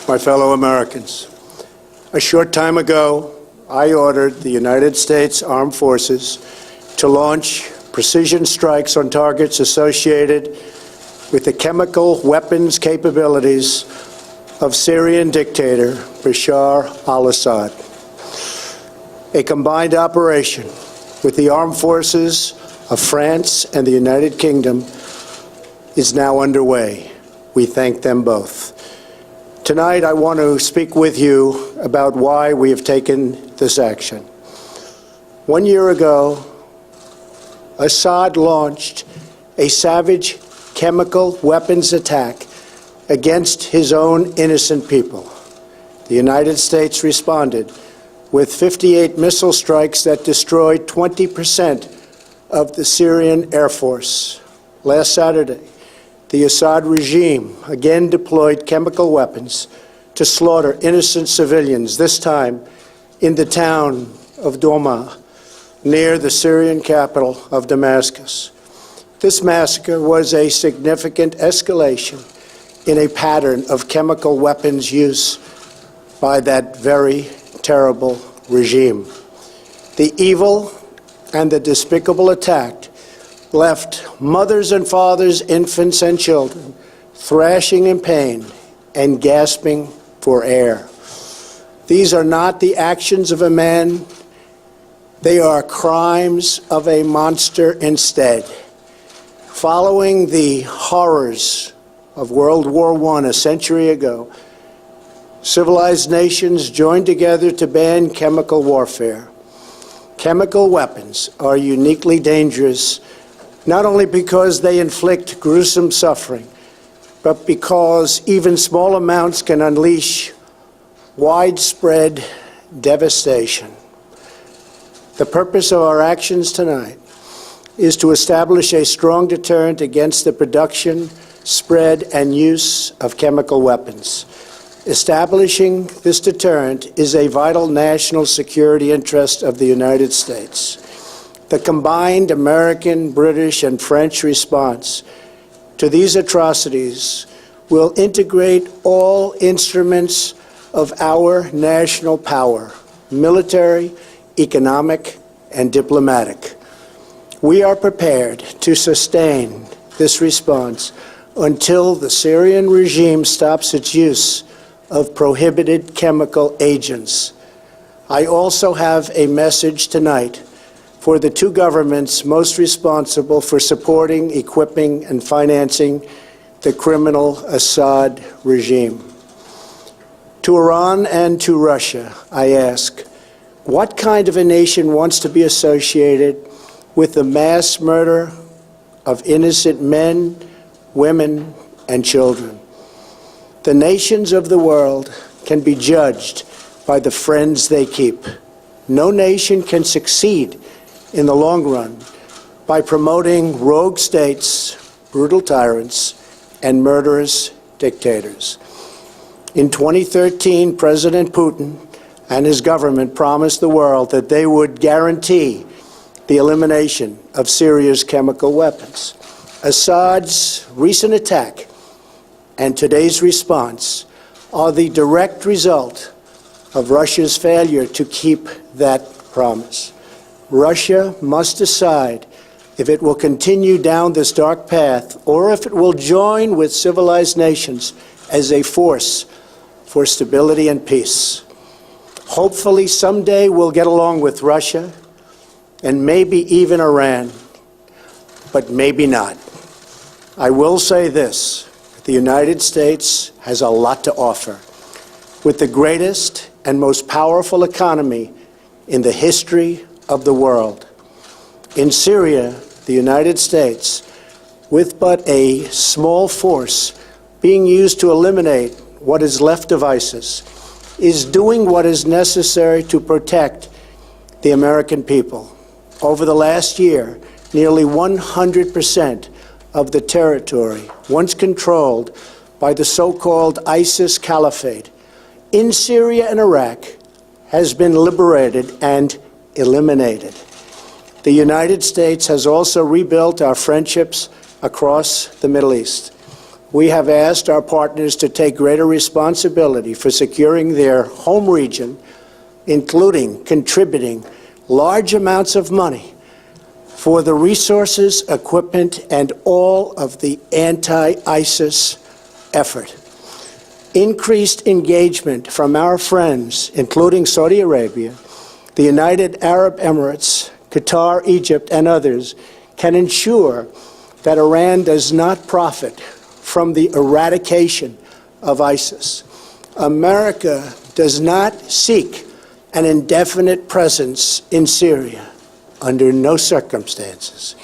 my fellow Americans. A short time ago, I ordered the United States Armed Forces to launch precision strikes on targets associated with the chemical weapons capabilities of Syrian dictator Bashar al-Assad. A combined operation with the armed forces of France and the United Kingdom is now underway. We thank them both. Tonight, I want to speak with you about why we have taken this action. 1 year ago, Assad launched a savage chemical weapons attack against his own innocent people. The United States responded with 58 missile strikes that destroyed 20% of the Syrian Air Force. Last Saturday, the Assad regime again deployed chemical weapons to slaughter innocent civilians, this time in the town of Douma, near the Syrian capital of Damascus. This massacre was a significant escalation in a pattern of chemical weapons use by that very terrible regime. The evil and the despicable attack left mothers and fathers, infants and children thrashing in pain and gasping for air. These are not the actions of a man, they are crimes of a monster instead. Following the horrors of World War I a century ago, civilized nations joined together to ban chemical warfare. Chemical weapons are uniquely dangerous, not only because they inflict gruesome suffering, but because even small amounts can unleash widespread devastation. The purpose of our actions tonight is to establish a strong deterrent against the production, spread, and use of chemical weapons. Establishing this deterrent is a vital national security interest of the United States. The combined American, British, and French response to these atrocities will integrate all instruments of our national power, military, economic, and diplomatic. We are prepared to sustain this response until the Syrian regime stops its use of prohibited chemical agents. I also have a message tonight for the two governments most responsible for supporting, equipping, and financing the criminal Assad regime. To Iran and to Russia, I ask, what kind of a nation wants to be associated with the mass murder of innocent men, women, and children? The nations of the world can be judged by the friends they keep. No nation can succeed in the long run by promoting rogue states, brutal tyrants, and murderous dictators. In 2013, President Putin and his government promised the world that they would guarantee the elimination of Syria's chemical weapons. Assad's recent attack and today's response are the direct result of Russia's failure to keep that promise. Russia must decide if it will continue down this dark path or if it will join with civilized nations as a force for stability and peace. Hopefully someday we'll get along with Russia and maybe even Iran, but maybe not. I will say this, the United States has a lot to offer. With the greatest and most powerful economy in the history of the world. In Syria, the United States, with but a small force being used to eliminate what is left of ISIS, is doing what is necessary to protect the American people. Over the last year, nearly 100% of the territory once controlled by the so-called ISIS Caliphate in Syria and Iraq has been liberated and eliminated. The United States has also rebuilt our friendships across the Middle East. we have asked our partners to take greater responsibility for securing their home region, including contributing large amounts of money for the resources, equipment, and all of the anti-ISIS effort. Increased engagement from our friends, including Saudi Arabia, the United Arab Emirates, Qatar, Egypt, and others, can ensure that Iran does not profit from the eradication of ISIS. America does not seek an indefinite presence in Syria under no circumstances.